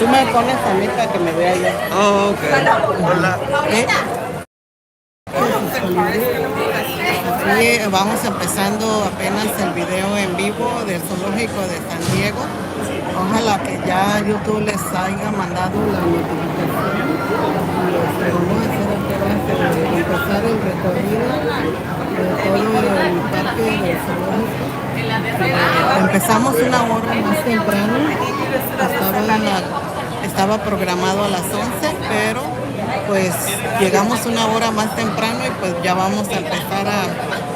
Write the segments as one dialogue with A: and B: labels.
A: Tú me pones a mí para que me vea yo.
B: Oh, ok. Hola.
A: ¿Eh? Aquí vamos empezando apenas el video en vivo del zoológico de San Diego. Ojalá que ya YouTube les haya mandado la notificación. Pero vamos a hacer apenas empezar el recorrido de todo el parque del zoológico. Empezamos una hora más temprano. Estaba programado a las 11, pero pues llegamos una hora más temprano y pues ya vamos a empezar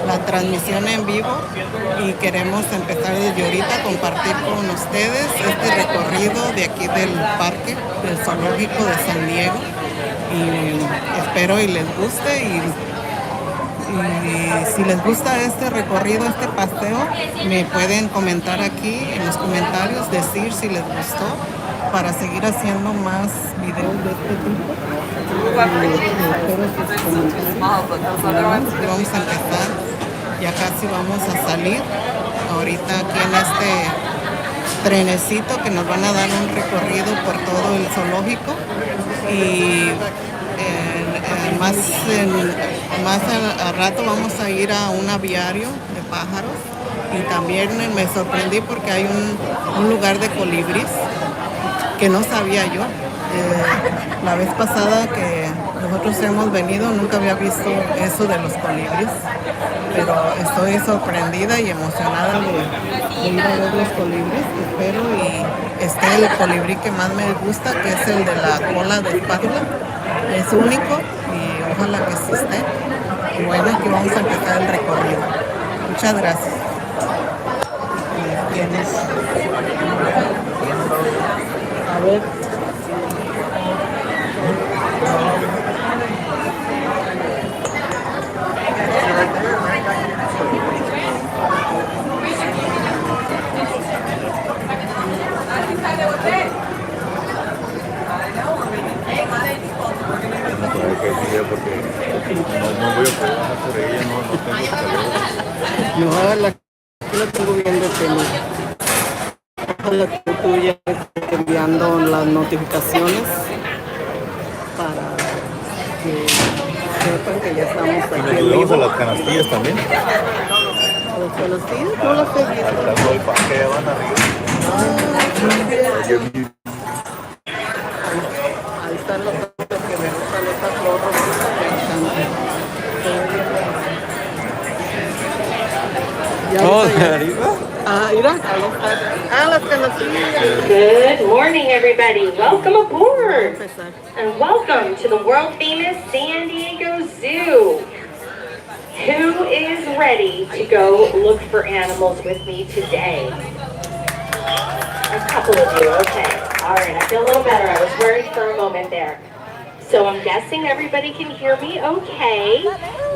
A: la transmisión en vivo y queremos empezar desde ahorita a compartir con ustedes este recorrido de aquí del parque del zoológico de San Diego y espero y les guste y si les gusta este recorrido, este paseo, me pueden comentar aquí en los comentarios, decir si les gustó para seguir haciendo más videos de este tipo. Espero sus comentarios. Vamos a empezar, ya casi vamos a salir. Ahorita aquí en este trenecito que nos van a dar un recorrido por todo el zoológico y más a rato vamos a ir a un aviario de pájaros y también me sorprendí porque hay un lugar de colibríes que no sabía yo. La vez pasada que nosotros hemos venido nunca había visto eso de los colibríes, pero estoy sorprendida y emocionada de ir a ver los colibríes. Espero y esté el colibrí que más me gusta, que es el de la cola de espátula. Es único y ojalá que sí esté. Y bueno, aquí vamos a empezar el recorrido. Muchas gracias. A ver.
B: Porque no voy a poder hacer ella, no tengo calor.
A: No, aquí lo tengo bien detenido. Ojalá que tú ya estés enviando las notificaciones para que sepan que ya estamos aquí.
B: ¿Y nos subimos a las canastillas también?
A: ¿A las canastillas? No las he visto.
B: Las doy para que van arriba.
A: Ahí están los otros que me gustan, estas flores que me encantan.
B: Oh, ¿de arriba?
A: Mira, las canastillas.
C: Good morning, everybody. Welcome aboard. And welcome to the world famous San Diego Zoo. Who is ready to go look for animals with me today? A couple of you, okay. All right, I feel a little better. I was worried for a moment there. So I'm guessing everybody can hear me okay.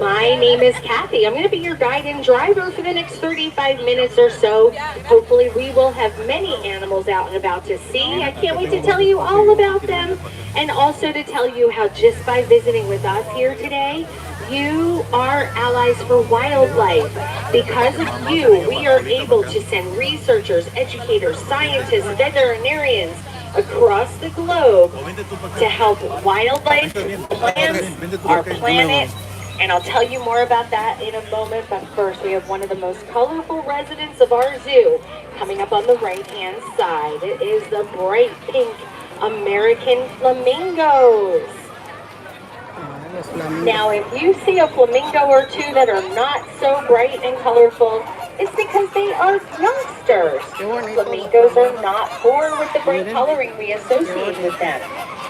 C: My name is Kathy. I'm going to be your guide and driver for the next 35 minutes or so. Hopefully we will have many animals out and about to see. I can't wait to tell you all about them and also to tell you how just by visiting with us here today, you are allies for wildlife. Because of you, we are able to send researchers, educators, scientists, veterinarians across the globe to help wildlife, plants, our planet, and I'll tell you more about that in a moment, but first we have one of the most colorful residents of our zoo coming up on the right-hand side. It is the bright pink American flamingos. Now, if you see a flamingo or two that are not so bright and colorful, it's because they are youngsters. Flamingos are not born with the bright coloring we associate with them.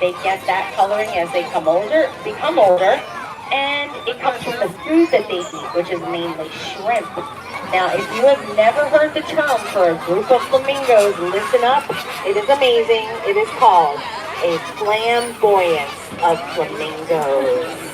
C: They get that coloring as they become older, and it comes from the food that they eat, which is mainly shrimp. Now, if you have never heard the term for a group of flamingos, listen up. It is amazing. It is called a flamboyance of flamingos.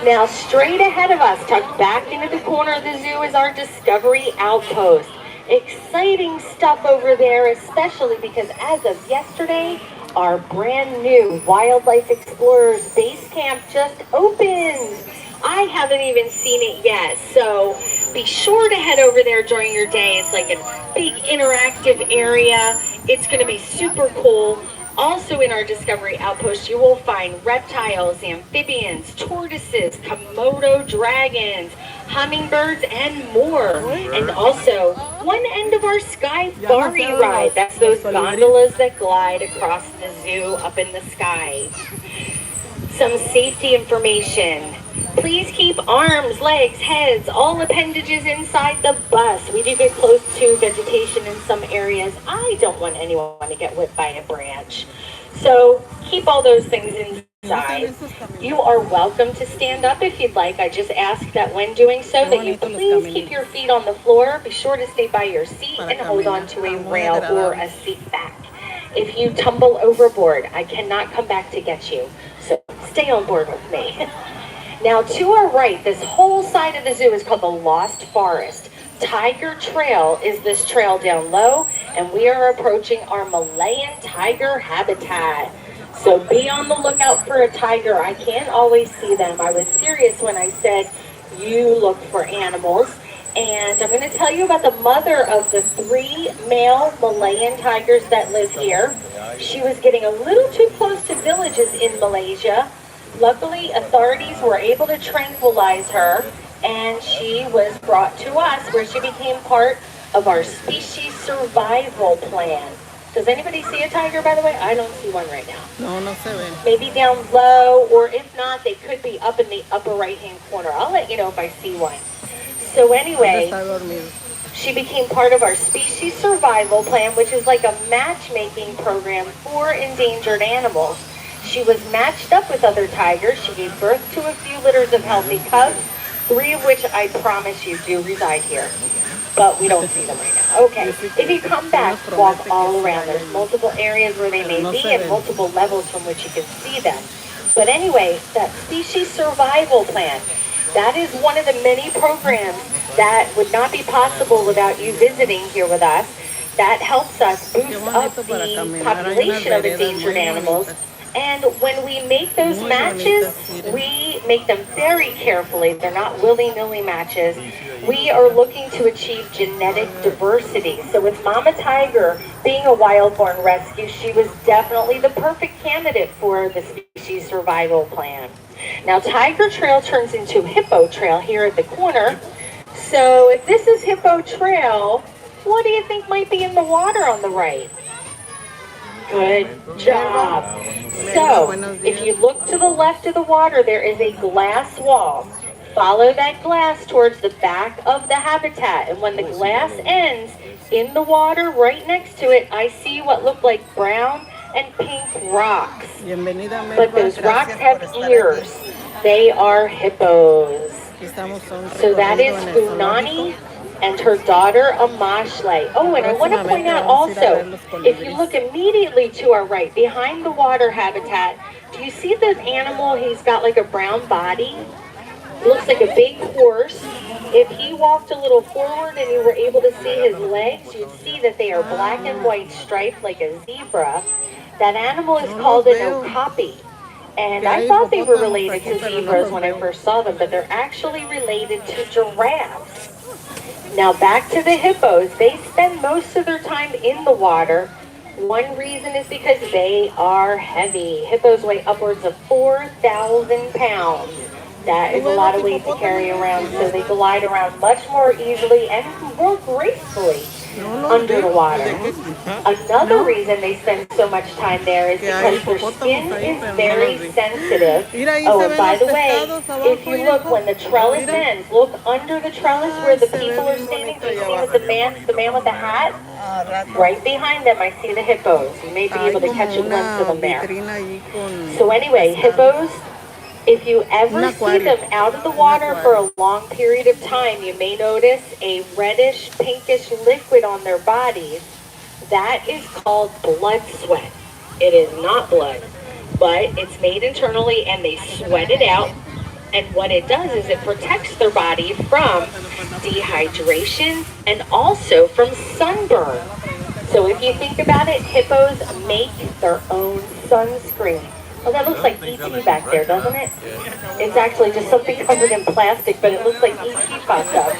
C: Now, straight ahead of us, tucked back into the corner of the zoo, is our Discovery Outpost. Exciting stuff over there, especially because as of yesterday, our brand new Wildlife Explorers Base Camp just opened. I haven't even seen it yet, so be sure to head over there during your day. It's like a big interactive area. It's going to be super cool. Also in our Discovery Outpost, you will find reptiles, amphibians, tortoises, Komodo dragons, hummingbirds, and more. And also, one end of our safari ride. That's those gondolas that glide across the zoo up in the sky. Some safety information. Please keep arms, legs, heads, all appendages inside the bus. We do get close to vegetation in some areas. I don't want anyone to get whipped by a branch. So keep all those things inside. You are welcome to stand up if you'd like. I just ask that when doing so that you please keep your feet on the floor. Be sure to stay by your seat and hold on to a rail or a seat back. If you tumble overboard, I cannot come back to get you. So stay on board with me. Now to our right, this whole side of the zoo is called the Lost Forest. Tiger Trail is this trail down low, and we are approaching our Malayan tiger habitat. So be on the lookout for a tiger. I can't always see them. I was serious when I said you look for animals. And I'm going to tell you about the mother of the 3 male Malayan tigers that live here. She was getting a little too close to villages in Malaysia. Luckily, authorities were able to tranquilize her, and she was brought to us where she became part of our species survival plan. Does anybody see a tiger, by the way? I don't see one right now.
A: No se ve.
C: Maybe down low, or if not, they could be up in the upper right-hand corner. I'll let you know if I see one. So anyway, she became part of our species survival plan, which is like a matchmaking program for endangered animals. She was matched up with other tigers. She gave birth to a few litters of healthy cubs, 3 of which I promise you do reside here. But we don't see them right now. Okay, if you come back, walk all around. There's multiple areas where they may be and multiple levels from which you can see them. But anyway, that species survival plan, that is one of the many programs that would not be possible without you visiting here with us. That helps us boost up the population of endangered animals. And when we make those matches, we make them very carefully. They're not willy-nilly matches. We are looking to achieve genetic diversity. So with Mama Tiger being a wild-born rescue, she was definitely the perfect candidate for the species survival plan. Now, Tiger Trail turns into Hippo Trail here at the corner. So if this is Hippo Trail, what do you think might be in the water on the right? Good job. So, if you look to the left of the water, there is a glass wall. Follow that glass towards the back of the habitat. And when the glass ends in the water right next to it, I see what look like brown and pink rocks. But those rocks have ears. They are hippos. So that is Funani and her daughter Amashle. Oh, and I want to point out also, if you look immediately to our right, behind the water habitat, do you see this animal? He's got like a brown body. It looks like a big horse. If he walked a little forward and you were able to see his legs, you'd see that they are black and white striped like a zebra. That animal is called an okapi. And I thought they were related to zebras when I first saw them, but they're actually related to giraffes. Now back to the hippos. They spend most of their time in the water. One reason is because they are heavy. Hippos weigh upwards of 4,000 pounds. That is a lot of weight to carry around, so they glide around much more easily and more gracefully under the water. Another reason they spend so much time there is because their skin is very sensitive. Oh, and by the way, if you look when the trellis ends, look under the trellis where the people are standing. Do you see with the man with the hat? Right behind them, I see the hippos. You may be able to catch a glimpse of them there. So anyway, hippos, if you ever see them out of the water for a long period of time, you may notice a reddish, pinkish liquid on their bodies. That is called blood sweat. It is not blood, but it's made internally and they sweat it out. And what it does is it protects their body from dehydration and also from sunburn. So if you think about it, hippos make their own sunscreen. Oh, that looks like E.T. back there, doesn't it? It's actually just something covered in plastic, but it looks like E.T. popped up.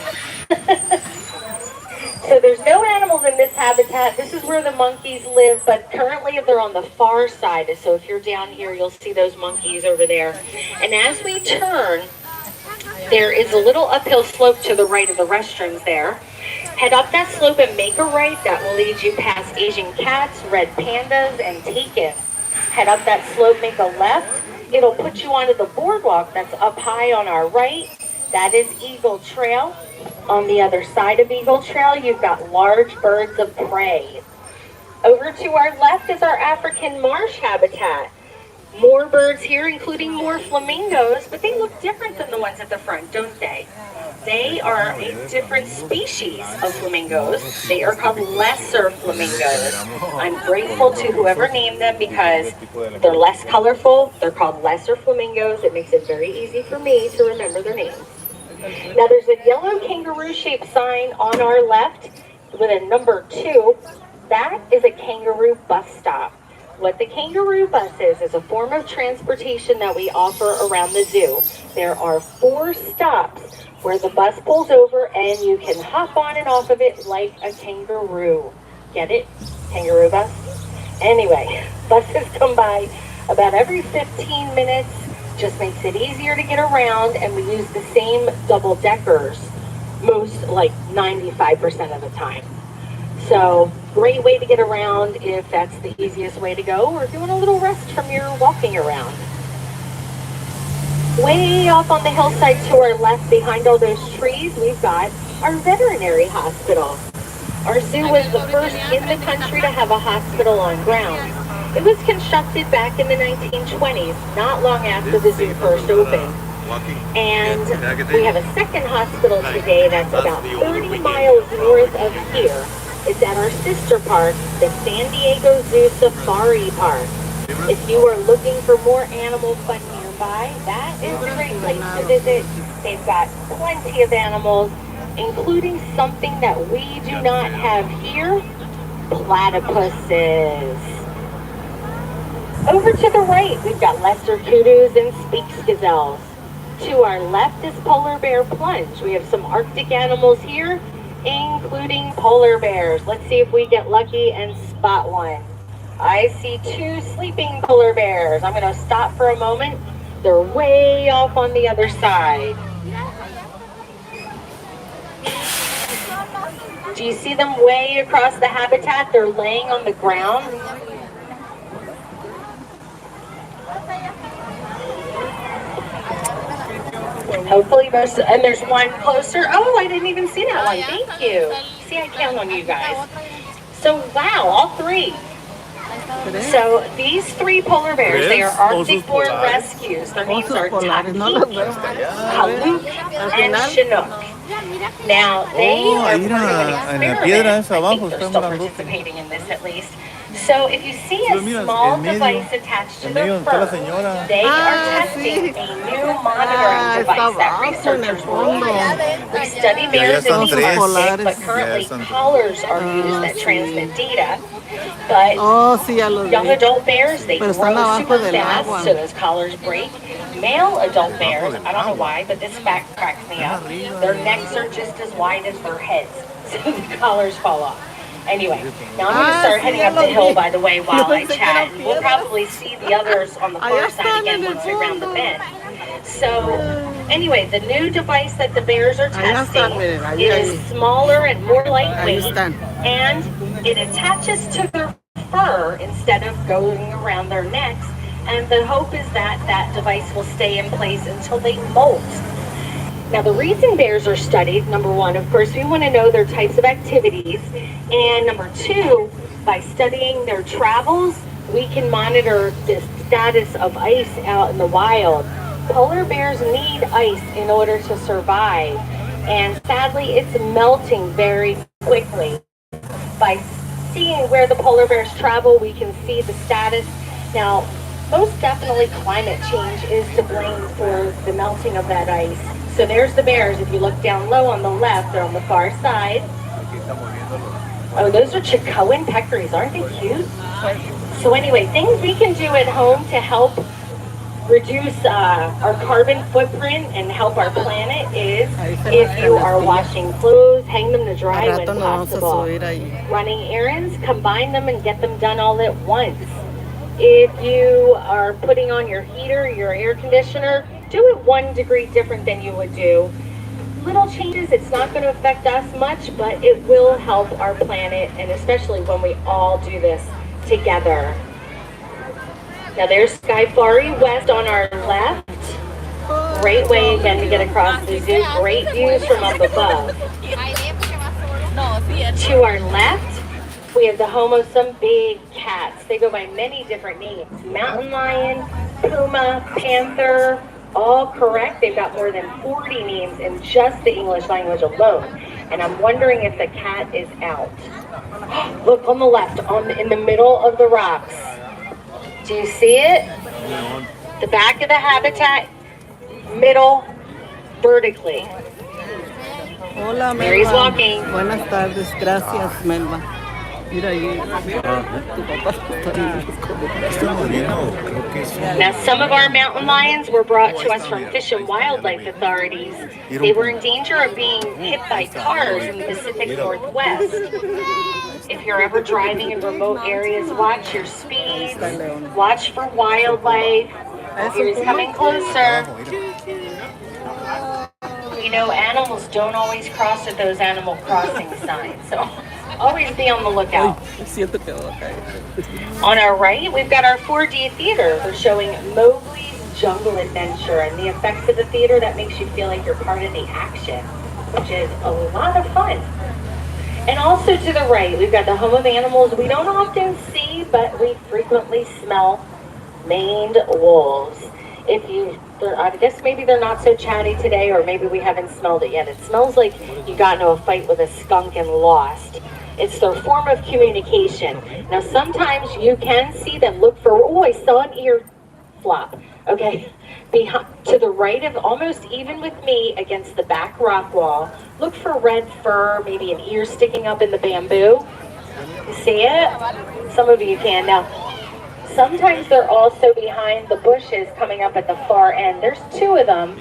C: So So there's no animals in this habitat. This is where the monkeys live, but currently they're on the far side. So if you're down here, you'll see those monkeys over there. And as we turn, there is a little uphill slope to the right of the restrooms there. Head up that slope and make a right. That will lead you past Asian cats, red pandas, and taken. Head up that slope, make a left. It'll put you onto the boardwalk that's up high on our right. That is Eagle Trail. On the other side of Eagle Trail, you've got large birds of prey. Over to our left is our African marsh habitat. More birds here, including more flamingos, but they look different than the ones at the front, don't they? They are a different species of flamingos. They are called lesser flamingos. I'm grateful to whoever named them because they're less colorful. They're called lesser flamingos. It makes it very easy for me to remember their names. Now there's a yellow kangaroo-shaped sign on our left with a number 2. That is a kangaroo bus stop. What the kangaroo bus is a form of transportation that we offer around the zoo. There are 4 stops where the bus pulls over and you can hop on and off of it like a kangaroo. Get it? Kangaroo bus? Anyway, buses come by about every 15 minutes. Just makes it easier to get around, and we use the same double-deckers most, like 95% of the time. So great way to get around if that's the easiest way to go, or if you want a little rest from your walking around. Way off on the hillside to our left, behind all those trees, we've got our veterinary hospital. Our zoo was the first in the country to have a hospital on ground. It was constructed back in the 1920s, not long after the zoo first opened. And we have a second hospital today that's about 30 miles north of here. It's at our sister park, the San Diego Zoo Safari Park. If you are looking for more animal fun nearby, that is a great place to visit. They've got plenty of animals, including something that we do not have here, platypuses. Over to the right, we've got lesser kudos and speaks gazelles. To our left is polar bear plunge. We have some Arctic animals here, including polar bears. Let's see if we get lucky and spot one. I see 2 sleeping polar bears. I'm going to stop for a moment. They're way off on the other side. Do you see them way across the habitat? They're laying on the ground. Hopefully most, and there's one closer. Oh, I didn't even see that one. Thank you. See, I count on you guys. So, wow, all 3. So these 3 polar bears, they are Arctic-born rescues. Their names are Taki, Kaluk, and Chinook. Now, they are part of an experiment. I think they're still participating in this at least. So if you see a small device attached to their fur, they are testing a new monitoring device that researchers will use. We study bears in the Arctic, but currently collars are used that transmit data. But young adult bears, they grow super fast, so those collars break. Male adult bears, I don't know why, but this fact cracks me up. Their necks are just as wide as their heads, so the collars fall off. Anyway, now I'm going to start heading up the hill, by the way, while I chat. We'll probably see the others on the far side again once we round the bend. So, anyway, the new device that the bears are testing is smaller and more lightweight, and it attaches to their fur instead of going around their necks, and the hope is that that device will stay in place until they molt. Now, the reason bears are studied, number 1, of course, we want to know their types of activities, and number 2, by studying their travels, we can monitor the status of ice out in the wild. Polar bears need ice in order to survive, and sadly, it's melting very quickly. By seeing where the polar bears travel, we can see the status. Now, most definitely climate change is to blame for the melting of that ice. So there's the bears. If you look down low on the left, they're on the far side. Oh, those are Chicoan peccaries. Aren't they cute? So anyway, things we can do at home to help reduce our carbon footprint and help our planet is if you are washing clothes, hang them to dry when possible. Running errands, combine them and get them done all at once. If you are putting on your heater, your air conditioner, do it 1 degree different than you would do. Little changes, it's not going to affect us much, but it will help our planet, and especially when we all do this together. Now there's Skyfari West on our left. Great way again to get across the zoo. Great views from up above. To our left, we have the home of some big cats. They go by many different names. Mountain lion, puma, panther, all correct. They've got more than 40 names in just the English language alone. And I'm wondering if the cat is out. Look on the left, in the middle of the rocks. Do you see it? The back of the habitat, middle, vertically.
A: Hola, Melba.
C: There he's walking.
A: Buenas tardes, gracias, Melba. Mira ahí, tu papá está viendo.
C: Now, some of our mountain lions were brought to us from Fish and Wildlife authorities. They were in danger of being hit by cars in the Pacific Northwest. If you're ever driving in remote areas, watch your speed, watch for wildlife. Here he's coming closer. You know, animals don't always cross at those animal crossing signs, so always be on the lookout. On our right, we've got our 4D theater. We're showing Mowgli's Jungle Adventure and the effects of the theater that makes you feel like you're part of the action, which is a lot of fun. And also to the right, we've got the home of animals we don't often see, but we frequently smell, maned wolves. I guess maybe they're not so chatty today, or maybe we haven't smelled it yet. It smells like you got into a fight with a skunk and lost. It's their form of communication. Now, sometimes you can see them look for, oh, I saw an ear flop. Okay, to the right of, almost even with me, against the back rock wall, look for red fur, maybe an ear sticking up in the bamboo. You see it? Some of you can. Now, sometimes they're also behind the bushes coming up at the far end. There's 2 of them.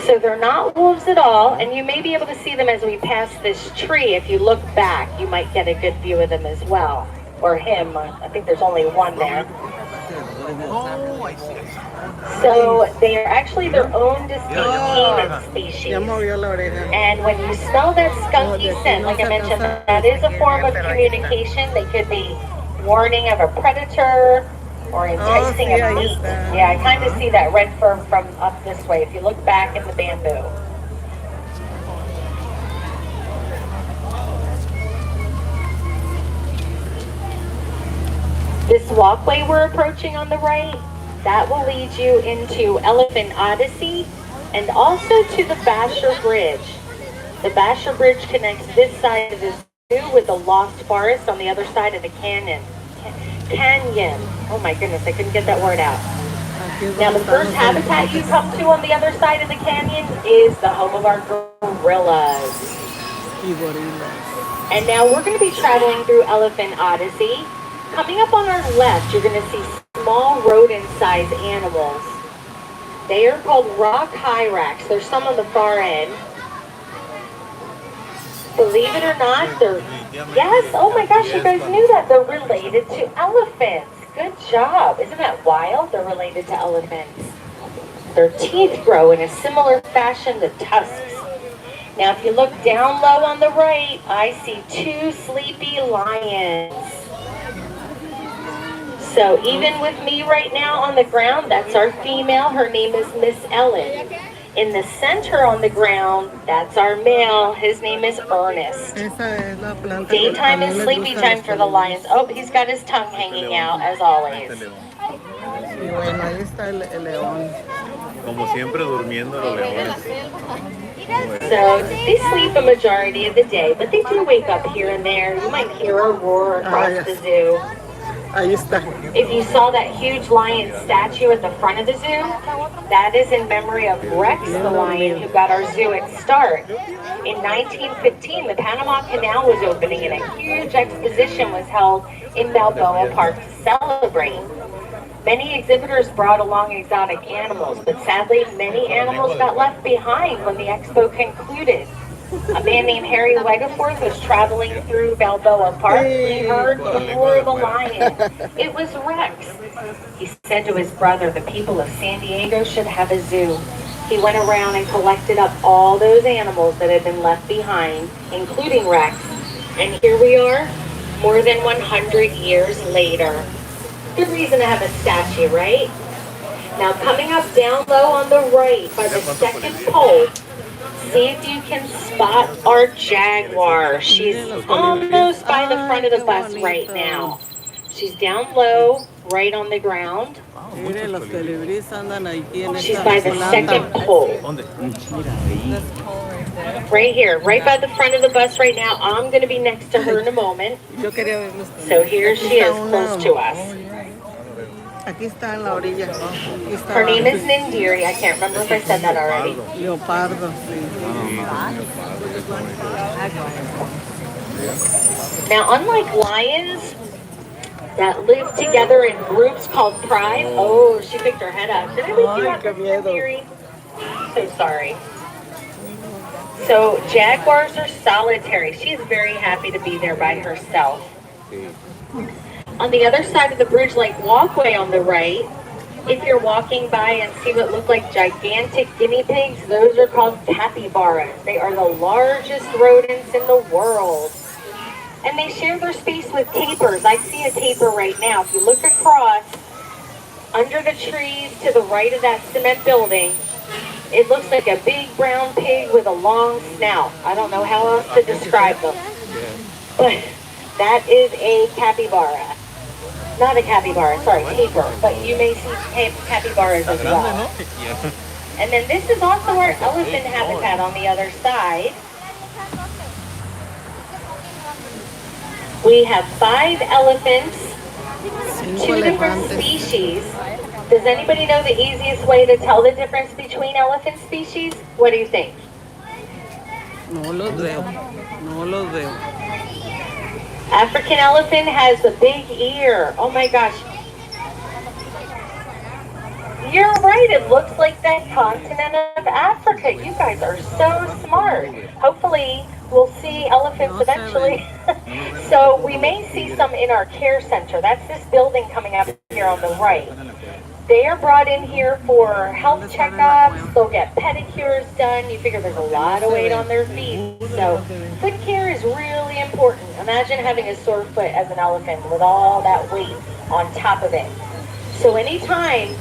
C: So they're not wolves at all, and you may be able to see them as we pass this tree. If you look back, you might get a good view of them as well. Or him. I think there's only one there. So they are actually their own distinct canine species. And when you smell that skunky scent, like I mentioned, that is a form of communication. They could be warning of a predator or enticing a mate. Yeah, I kind of see that red fur from up this way if you look back in the bamboo. This walkway we're approaching on the right, that will lead you into Elephant Odyssey and also to the Basher Bridge. The Basher Bridge connects this side of the zoo with the Lost Forest on the other side of the canyon. Oh my goodness, I couldn't get that word out. Now the first habitat you come to on the other side of the canyon is the home of our gorillas. And now we're going to be traveling through Elephant Odyssey. Coming up on our left, you're going to see small rodent-sized animals. They are called rock hyrax. There's some on the far end. Believe it or not, yes, oh my gosh, you guys knew that. They're related to elephants. Good job. Isn't that wild? They're related to elephants. Their teeth grow in a similar fashion to tusks. Now, if you look down low on the right, I see 2 sleepy lions. So even with me right now on the ground, that's our female. Her name is Miss Ellen. In the center on the ground, that's our male. His name is Ernest. Daytime and sleepy time for the lions. Oh, he's got his tongue hanging out, as always.
B: Como siempre durmiendo los leones.
C: So they sleep a majority of the day, but they do wake up here and there. You might hear a roar across the zoo.
A: Ahí está.
C: If you saw that huge lion statue at the front of the zoo, that is in memory of Rex the lion who got our zoo its start. In 1915, the Panama Canal was opening and a huge exposition was held in Balboa Park to celebrate. Many exhibitors brought along exotic animals, but sadly many animals got left behind when the expo concluded. A man named Harry Wegeforth was traveling through Balboa Park. He heard the roar of a lion. It was Rex. He said to his brother, the people of San Diego should have a zoo. He went around and collected up all those animals that had been left behind, including Rex. And here we are, more than 100 years later. Good reason to have a statue, right? Now coming up down low on the right by the second pole, see if you can spot our jaguar. She's almost by the front of the bus right now. She's down low, right on the ground. She's by the second pole. Right here, right by the front of the bus right now. I'm going to be next to her in a moment. So here she is, close to us.
A: Aquí está en la orilla. Aquí está.
C: Her name is Nindiri. I can't remember if I said that already.
A: Leopardo, sí.
C: Now, unlike lions that live together in groups called pride, oh, she picked her head up. Did I wake you up, Nindiri? So sorry. So jaguars are solitary. She's very happy to be there by herself. On the other side of the bridge-like walkway on the right, if you're walking by and see what look like gigantic guinea pigs, those are called capybaras. They are the largest rodents in the world. And they share their space with tapirs. I see a tapir right now. If you look across, under the trees to the right of that cement building, it looks like a big brown pig with a long snout. I don't know how else to describe them. But that is a capybara. Not a capybara, sorry, tapir. But you may see capybaras as well. And then this is also our elephant habitat on the other side. We have 5 elephants, 2 different species. Does anybody know the easiest way to tell the difference between elephant species? What do you think?
A: No los veo. No los veo.
C: African elephant has the big ear. Oh my gosh. You're right, it looks like that continent of Africa. You guys are so smart. Hopefully we'll see elephants eventually. So we may see some in our care center. That's this building coming up here on the right. They are brought in here for health checkups. They'll get pedicures done. You figure there's a lot of weight on their feet. So foot care is really important. Imagine having a sore foot as an elephant with all that weight on top of it. So anytime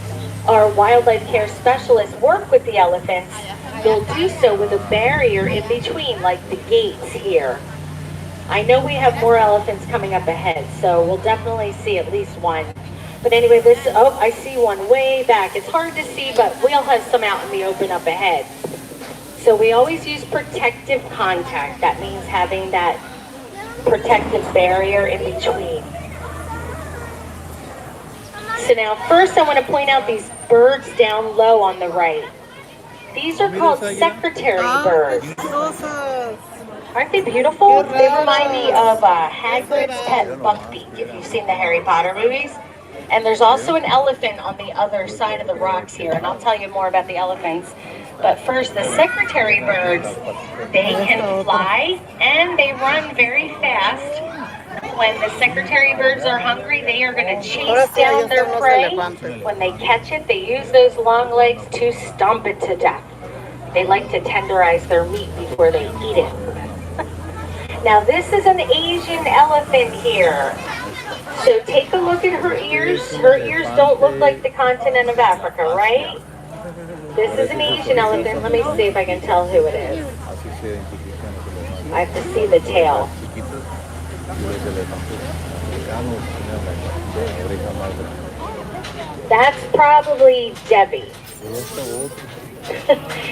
C: our wildlife care specialists work with the elephants, they'll do so with a barrier in between, like the gates here. I know we have more elephants coming up ahead, so we'll definitely see at least one. But anyway, I see one way back. It's hard to see, but we'll have some out in the open up ahead. So we always use protective contact. That means having that protective barrier in between. So now first I want to point out these birds down low on the right. These are called secretary birds. Aren't they beautiful? They remind me of Hagrid's pet Buckbeak, if you've seen the Harry Potter movies. And there's also an elephant on the other side of the rocks here, and I'll tell you more about the elephants. But first, the secretary birds, they can fly and they run very fast. When the secretary birds are hungry, they are going to chase down their prey. When they catch it, they use those long legs to stomp it to death. They like to tenderize their meat before they eat it. Now this is an Asian elephant here. So take a look at her ears. Her ears don't look like the continent of Africa, right? This is an Asian elephant. Let me see if I can tell who it is. I have to see the tail. That's probably Debbie.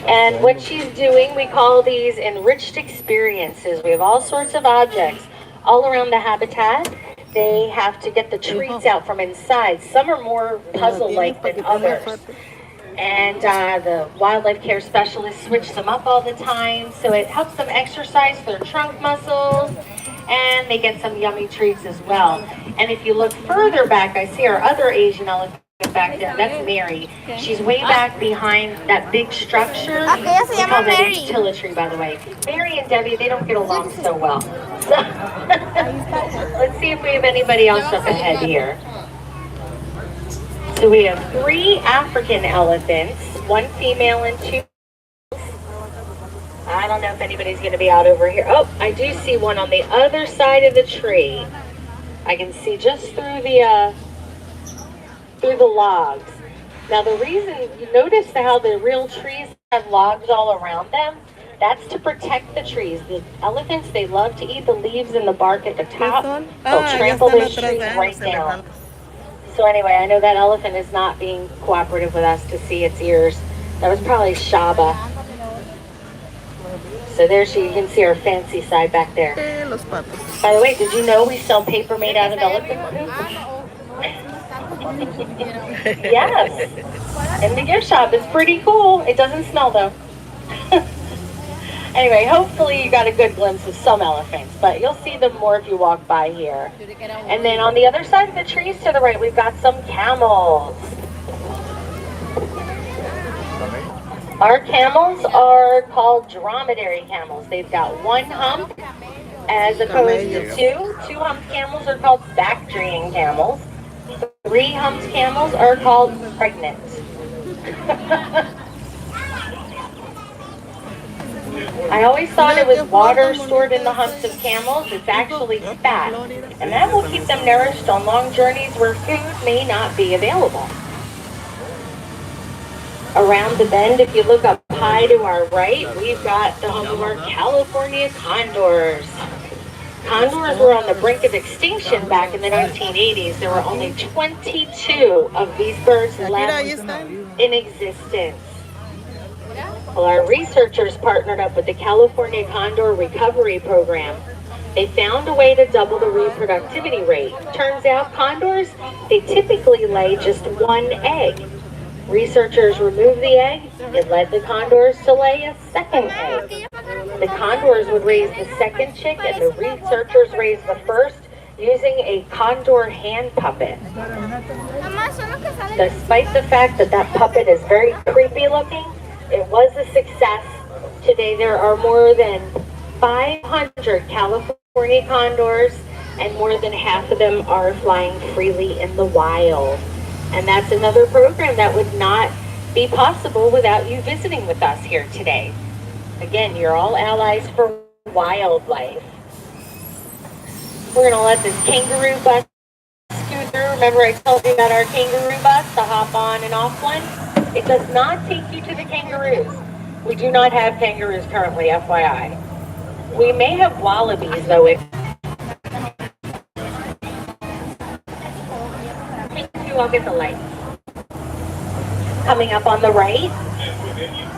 C: And what she's doing, we call these enriched experiences. We have all sorts of objects all around the habitat. they have to get the treats out from inside. Some are more puzzle-like than others. And the wildlife care specialist switches them up all the time, so it helps them exercise their trunk muscles, and they get some yummy treats as well. And if you look further back, I see our other Asian elephant back there. That's Mary. She's way back behind that big structure. We call that a utility, by the way. Mary and Debbie, they don't get along so well. So let's see if we have anybody else up ahead here. So we have 3 African elephants, 1 female and 2. I don't know if anybody's going to be out over here. Oh, I do see one on the other side of the tree. I can see just through the logs. Now the reason, you notice how the real trees have logs all around them? That's to protect the trees. The elephants, they love to eat the leaves and the bark at the top. They'll trample those trees right down. So anyway, I know that elephant is not being cooperative with us to see its ears. That was probably Shaba. So there you can see our fancy side back there. By the way, did you know we sell paper made out of elephant poop? Yes. In the gift shop. It's pretty cool. It doesn't smell though. Anyway, hopefully you got a good glimpse of some elephants, but you'll see them more if you walk by here. And then on the other side of the trees to the right, we've got some camels. Our camels are called dromedary camels. They've got 1 hump as opposed to 2. 2-humped camels are called Bactrian camels. 3-humped camels are called pregnant. I always thought it was water stored in the humps of camels. It's actually fat, and that will keep them nourished on long journeys where food may not be available. Around the bend, if you look up high to our right, we've got the home of our California condors. Condors were on the brink of extinction back in the 1980s. There were only 22 of these birds left in existence. Well, our researchers partnered up with the California Condor Recovery Program. They found a way to double the reproductivity rate. Turns out condors, they typically lay just 1 egg. Researchers removed the egg. It led the condors to lay a 2nd egg. The condors would raise the 2nd chick, and the researchers raised the 1st using a condor hand puppet. Despite the fact that that puppet is very creepy looking, it was a success. Today there are more than 500 California condors, and more than half of them are flying freely in the wild. And that's another program that would not be possible without you visiting with us here today. Again, you're all allies for wildlife. We're going to let this kangaroo bus scoot through. Remember I told you about our kangaroo bus, the hop on and off one? It does not take you to the kangaroos. We do not have kangaroos currently, FYI. We may have wallabies, though. I'll get the lights. Coming up on the right,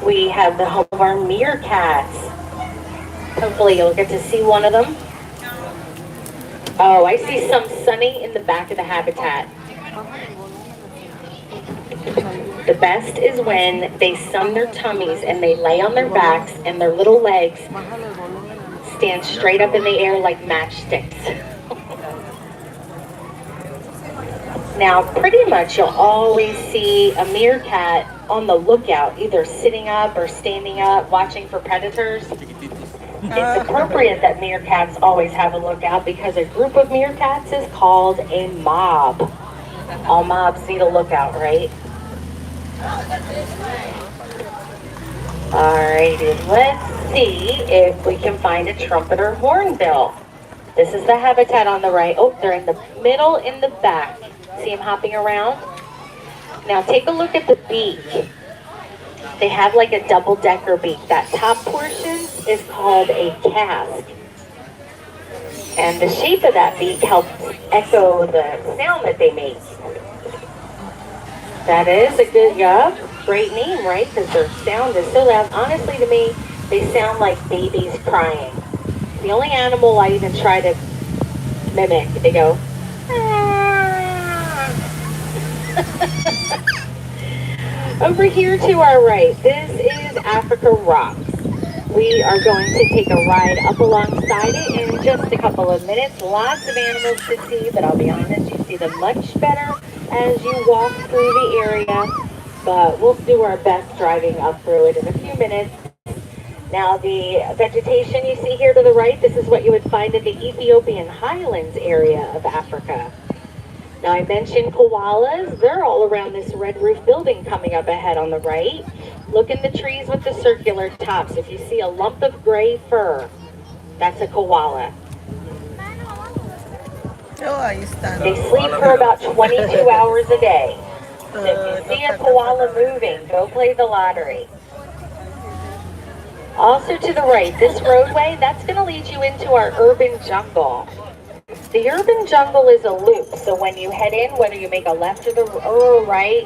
C: we have the home of our meerkats. Hopefully you'll get to see one of them. Oh, I see some sunny in the back of the habitat. The best is when they sun their tummies and they lay on their backs and their little legs stand straight up in the air like matchsticks. Now, pretty much you'll always see a meerkat on the lookout, either sitting up or standing up, watching for predators. It's appropriate that meerkats always have a lookout because a group of meerkats is called a mob. All mobs need a lookout, right? Alrighty, let's see if we can find a trumpeter hornbill. This is the habitat on the right. Oh, they're in the middle in the back. See them hopping around? Now take a look at the beak. They have like a double-decker beak. That top portion is called a casque. And the shape of that beak helps echo the sound that they make. That is a good, great name, right? Because their sound is so loud. Honestly, to me, they sound like babies crying. The only animal I even try to mimic, they go, Over here to our right, this is Africa Rocks. We are going to take a ride up alongside it in just a couple of minutes. Lots of animals to see, but I'll be honest, you see them much better as you walk through the area. But we'll do our best driving up through it in a few minutes. Now, the vegetation you see here to the right, this is what you would find in the Ethiopian highlands area of Africa. Now, I mentioned koalas. They're all around this red roof building coming up ahead on the right. Look in the trees with the circular tops. If you see a lump of gray fur, that's a koala. They sleep for about 22 hours a day. So if you see a koala moving, go play the lottery. Also to the right, this roadway, that's going to lead you into our urban jungle. The urban jungle is a loop, so when you head in, whether you make a left or the right,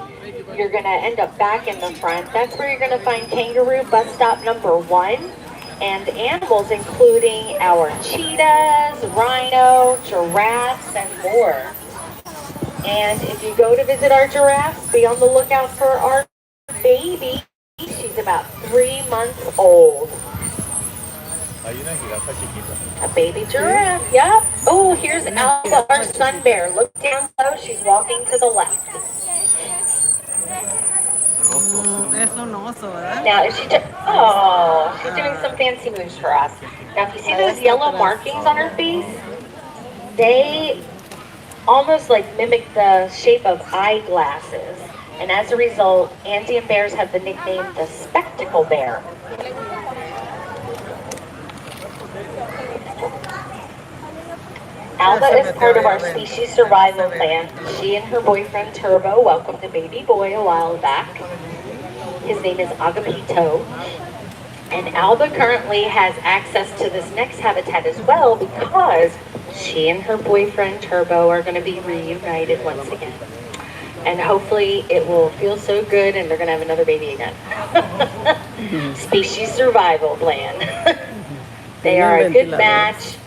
C: you're going to end up back in the front. That's where you're going to find kangaroo bus stop number 1 and animals including our cheetahs, rhino, giraffes, and more. And if you go to visit our giraffes, be on the lookout for our baby. She's about 3 months old. A baby giraffe, yep. Oh, here's Alba, our sun bear. Look down low, she's walking to the left. Now, if she's doing some fancy moves for us. Now, if you see those yellow markings on her face, they almost like mimic the shape of eyeglasses. And as a result, Andean bears have the nickname the spectacle bear. Alba is part of our species survival plan. She and her boyfriend Turbo welcomed a baby boy a while back. His name is Agapito. And Alba currently has access to this next habitat as well because she and her boyfriend Turbo are going to be reunited once again. And hopefully it will feel so good and they're going to have another baby again. Species survival plan. They are a good match.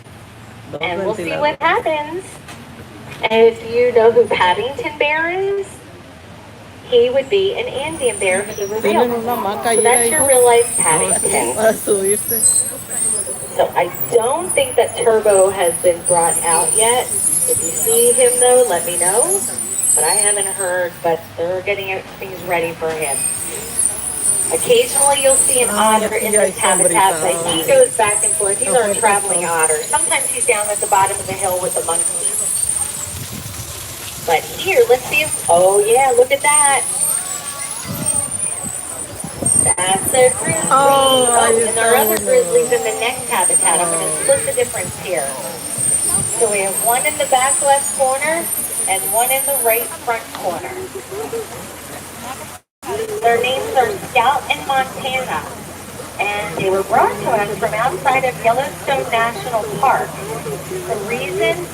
C: And we'll see what happens. And if you know who Paddington Bear is, he would be an Andean bear if he were real. So that's your real life Paddington. So I don't think that Turbo has been brought out yet. If you see him though, let me know. But I haven't heard, but they're getting things ready for him. Occasionally you'll see an otter in this habitat, but he goes back and forth. These are traveling otters. Sometimes he's down at the bottom of the hill with the monkeys. But here, let's see if, oh yeah, look at that. That's a grizzly. And there are other grizzlies in the next habitat. I'm going to split the difference here. So we have one in the back left corner and one in the right front corner. Their names are Scout and Montana, and they were brought to us from outside of Yellowstone National Park. The reason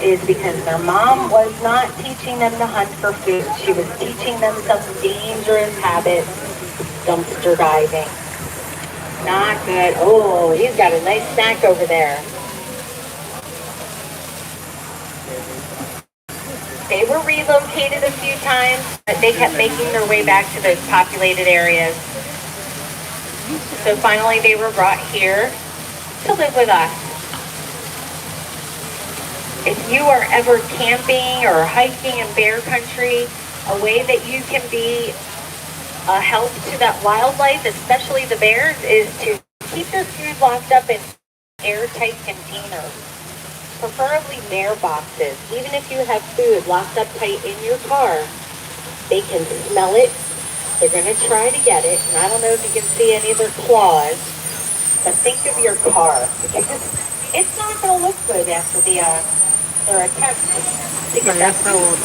C: is because their mom was not teaching them to hunt for food. She was teaching them some dangerous habits, dumpster diving. Not good. Oh, he's got a nice snack over there. They were relocated a few times, but they kept making their way back to those populated areas. So finally they were brought here to live with us. If you are ever camping or hiking in bear country, a way that you can be a help to that wildlife, especially the bears, is to keep their food locked up in airtight containers. Preferably bear boxes. Even if you have food locked up tight in your car, they can smell it. They're going to try to get it. And I don't know if you can see any of their claws, but think of your car. Because it's not going to look good after their attempt to get that food.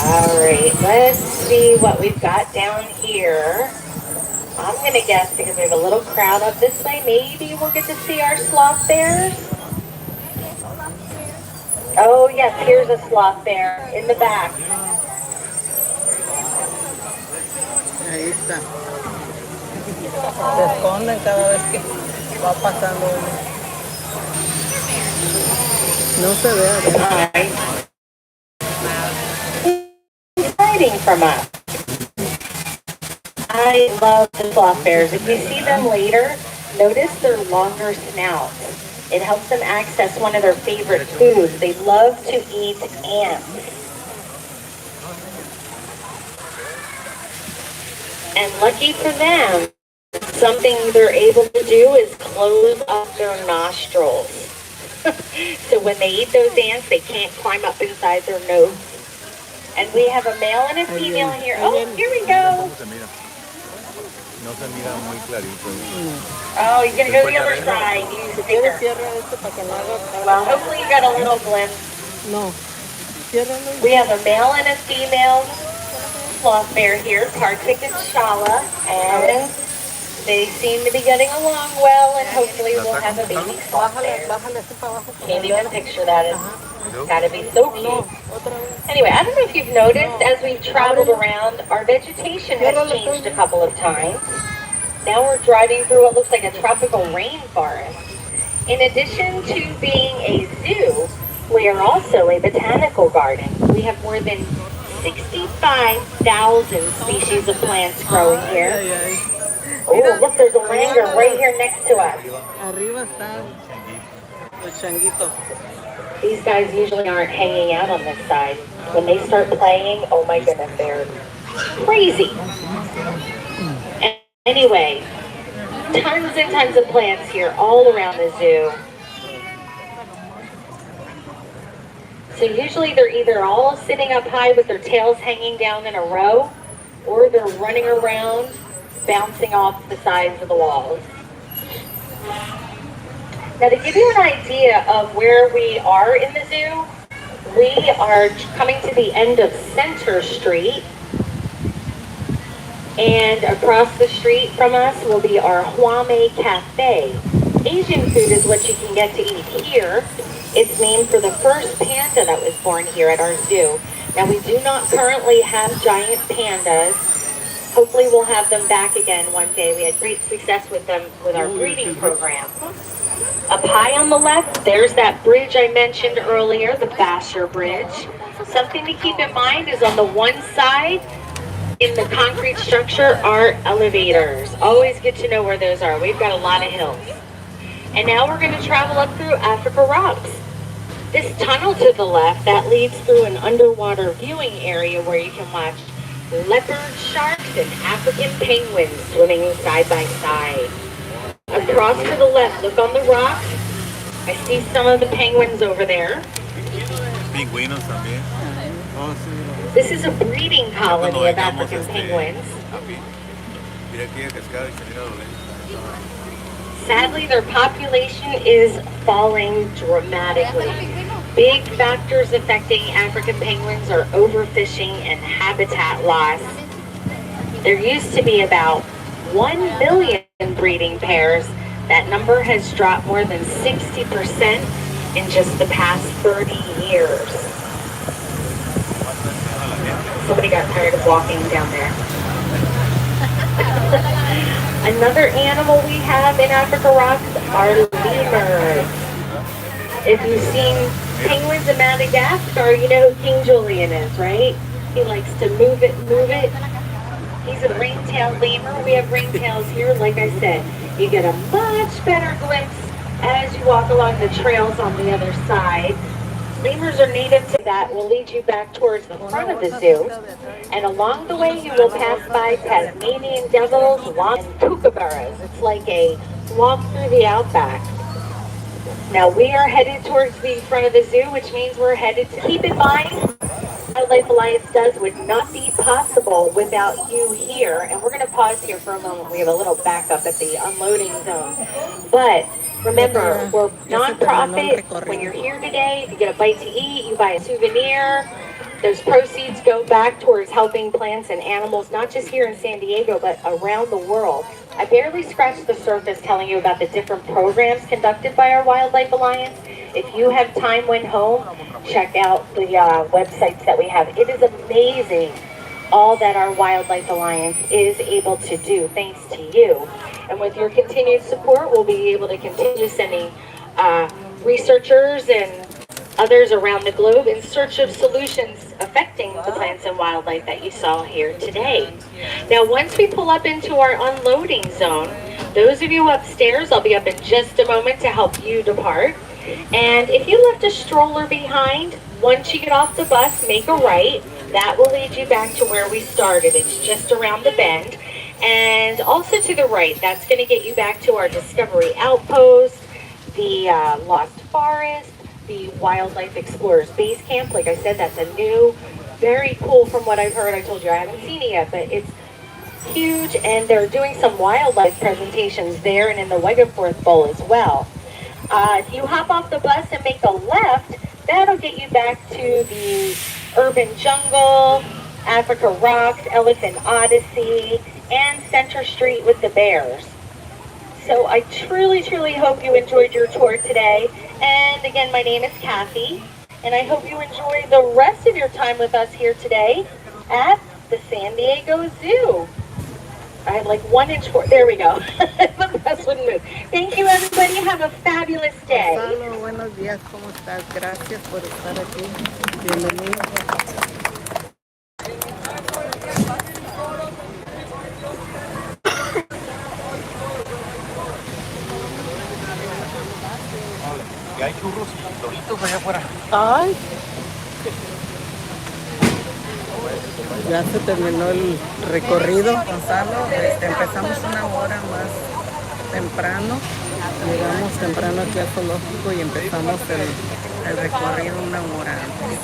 C: All right, let's see what we've got down here. I'm going to guess because we have a little crowd up this way, maybe we'll get to see our sloth bears. Oh, yes, here's a sloth bear in the back.
A: Ahí está. Se esconden cada vez que va pasando uno. No se ve adentro.
C: Hiding from us. I love the sloth bears. If you see them later, notice their longer snouts. It helps them access one of their favorite foods. They love to eat ants. And lucky for them, something they're able to do is close up their nostrils. So when they eat those ants, they can't climb up inside their nose. And we have a male and a female here. Oh, here we go.
B: No se mira muy clarito.
C: Oh, he's going to go to the other side. Use the finger. Well, hopefully you got a little glimpse.
A: No.
C: We have a male and a female sloth bear here, Kartik and Shala, and they seem to be getting along well, and hopefully we'll have a baby sloth bear. Can't even picture that. It's got to be so cute. Anyway, I don't know if you've noticed, as we've traveled around, our vegetation has changed a couple of times. Now we're driving through what looks like a tropical rainforest. In addition to being a zoo, we are also a botanical garden. We have more than 65,000 species of plants growing here. Oh, look, there's a langur right here next to us.
A: Arriba está el changuito.
C: These guys usually aren't hanging out on this side. When they start playing, oh my goodness, they're crazy. Anyway, tons and tons of plants here all around the zoo. So usually they're either all sitting up high with their tails hanging down in a row, or they're running around, bouncing off the sides of the walls. Now, to give you an idea of where we are in the zoo, we are coming to the end of Center Street, and across the street from us will be our Huame Cafe. Asian food is what you can get to eat here. It's named for the first panda that was born here at our zoo. Now, we do not currently have giant pandas. Hopefully we'll have them back again one day. We had great success with them with our breeding program. Up high on the left, there's that bridge I mentioned earlier, the Basher Bridge. Something to keep in mind is on the one side in the concrete structure are elevators. Always good to know where those are. We've got a lot of hills. And now we're going to travel up through Africa Rocks. This tunnel to the left, that leads through an underwater viewing area where you can watch leopard sharks and African penguins swimming side by side. Across to the left, look on the rock. I see some of the penguins over there.
B: Pingüinos también.
C: This is a breeding colony of African penguins. Sadly, their population is falling dramatically. Big factors affecting African penguins are overfishing and habitat loss. There used to be about 1 million breeding pairs. That number has dropped more than 60% in just the past 30 years. Somebody got tired of walking down there. Another animal we have in Africa Rocks are lemurs. If you've seen penguins in Madagascar, you know who King Julian is, right? He likes to move it, move it. He's a ring-tailed lemur. We have ringtails here. Like I said, you get a much better glimpse as you walk along the trails on the other side. Lemurs are native to that. Will lead you back towards the front of the zoo. And along the way, you will pass by Tasmanian devils, and kookaburras. It's like a walk through the outback. Now, we are headed towards the front of the zoo, which means we're headed to keep in mind Wildlife Alliance does would not be possible without you here. And we're going to pause here for a moment. We have a little backup at the unloading zone. But remember, we're nonprofit. When you're here today, you get a bite to eat, you buy a souvenir. Those proceeds go back towards helping plants and animals, not just here in San Diego, but around the world. I barely scratched the surface telling you about the different programs conducted by our Wildlife Alliance. If you have time when home, check out the websites that we have. It is amazing all that our Wildlife Alliance is able to do, thanks to you. And with your continued support, we'll be able to continue sending researchers and others around the globe in search of solutions affecting the plants and wildlife that you saw here today. Now, once we pull up into our unloading zone, those of you upstairs, I'll be up in just a moment to help you depart. And if you left a stroller behind, once you get off the bus, make a right. That will lead you back to where we started. It's just around the bend. And also to the right, that's going to get you back to our Discovery Outpost, the Lost Forest, the Wildlife Explorers Base Camp. Like I said, that's a new, very cool from what I've heard. I told you I haven't seen it yet, but it's huge, and they're doing some wildlife presentations there and in the Wegeforth Bowl as well. If you hop off the bus and make a left, that'll get you back to the Urban Jungle, Africa Rocks, Elephant Odyssey, and Center Street with the bears. So I truly, truly hope you enjoyed your tour today. And again, my name is Kathy, and I hope you enjoy the rest of your time with us here today at the San Diego Zoo. I have like 1 inch for, there we go. The bus wouldn't move. Thank you, everybody. Have a fabulous day.
A: Gonzalo, buenos días, ¿cómo estás? Gracias por estar aquí. Bienvenido.
B: Y hay churros y doritos allá afuera.
A: Ay. Ya se terminó el recorrido, Gonzalo. Empezamos una hora más temprano. Llegamos temprano aquí al zoológico y empezamos el recorrido una hora antes.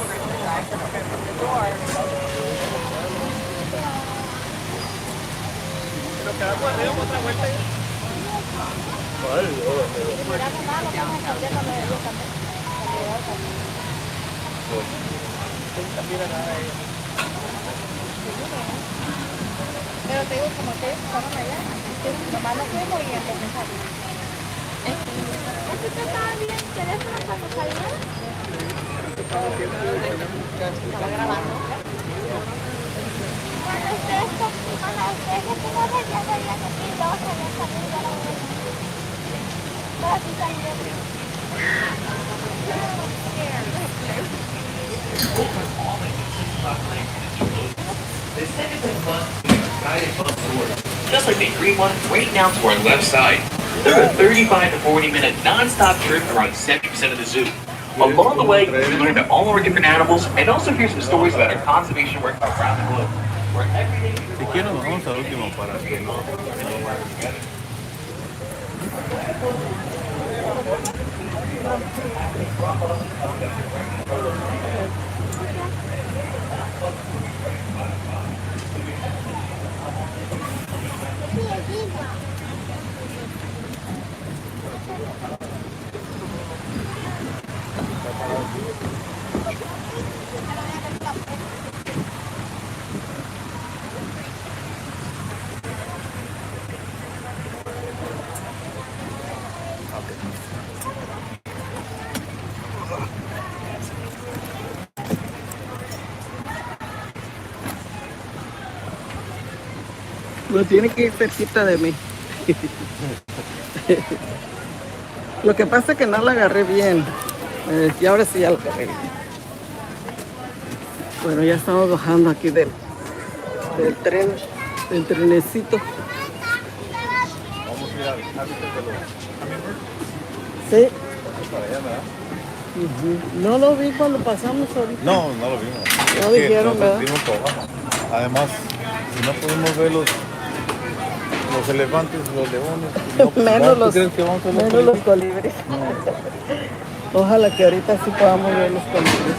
D: Pero te digo, como ustedes fueron allá, nomás nos fuimos y empezamos. ¿Esto estaba bien el teléfono cuando salía? Estaba grabando. Cuando ustedes empezaron ya sabían que todos habían salido de la web. Todos así salieron.
E: The second bus is a guided bus tour, just like the green one right now to our left side. They're a 35 to 40-minute non-stop trip around 70% of the zoo. Along the way, we learn about all our different animals and also hear some stories about our conservation work around the globe. Where every day
B: Si quieren nos vamos al último para que no.
A: No tiene que ir cerquita de mí. Lo que pasa es que no la agarré bien. Y ahora sí ya la agarré bien. Bueno, ya estamos bajando aquí del tren, del trenecito.
B: Vamos a ir al hábitat de los hummingbirds.
A: Sí.
B: Para allá, ¿verdad?
A: No lo vi cuando pasamos ahorita.
B: No, no lo vimos.
A: No
B: Es que
A: dijeron,
B: nosotros
A: ¿verdad?
B: vimos por abajo. Además, si no podemos ver los elefantes, los leones, no,
A: Menos
B: ¿tú crees que vamos a ver los
A: menos los
B: colibríes?
A: colibríes. Ojalá que ahorita sí podamos ver los colibríes.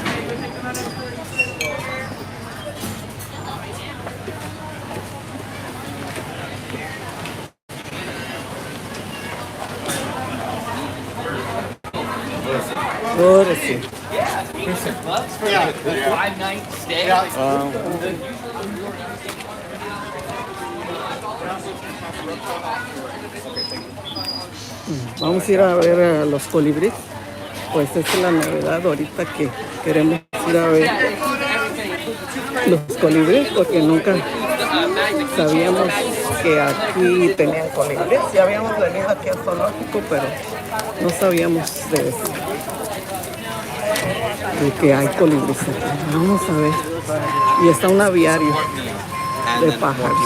A: Ahora sí. Vamos a ir a ver a los colibríes. Pues esa es la novedad ahorita que queremos ir a ver. los colibríes, porque nunca sabíamos que aquí tenían colibríes. Ya habíamos venido aquí al zoológico, pero no sabíamos de eso, de que hay colibríes aquí. Vamos a ver. Y está un aviario de pájaros.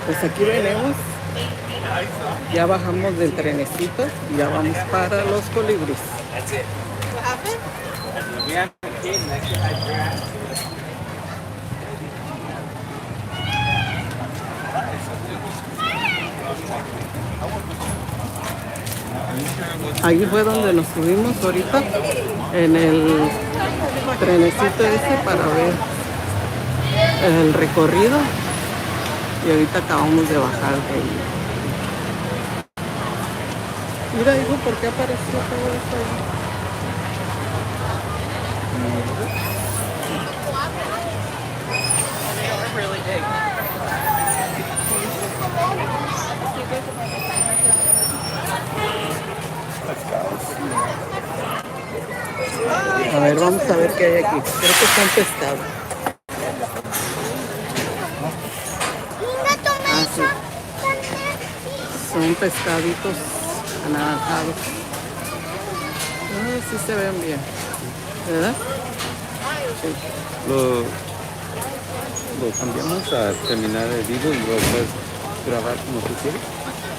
A: Pues aquí venimos, ya bajamos del trenecito y ya vamos para los colibríes. Ahí fue donde nos subimos ahorita, en el trenecito ese para ver el recorrido. Y ahorita acabamos de bajar de ahí. Mira, hijo, ¿por qué apareció todo esto ahí? A ver, vamos a ver qué hay aquí. Creo que está un pescado. Ah, sí. Son pescaditos anaranjados. Ah, sí se ven bien, ¿verdad? Sí.
B: Lo cambiamos a terminar el vivo y luego puedes grabar como tú quieres.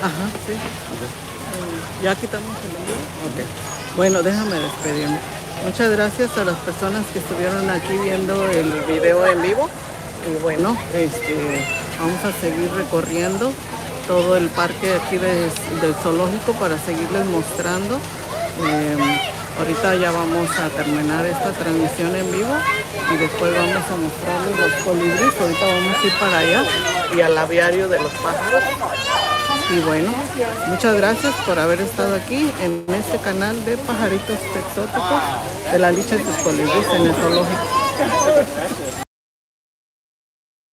A: Ajá, sí. Okay. ¿Ya quitamos el video? Ok. Bueno, déjame despedirme. Muchas gracias a las personas que estuvieron aquí viendo el video en vivo. Y bueno, vamos a seguir recorriendo todo el parque aquí del zoológico para seguirles mostrando. Ahorita ya vamos a terminar esta transmisión en vivo y después vamos a mostrarles los colibríes. Ahorita vamos a ir para allá y al aviario de los pájaros. Y bueno, muchas gracias por haber estado aquí en este canal de pajaritos exóticos de la lista de tus colibríes en el zoológico.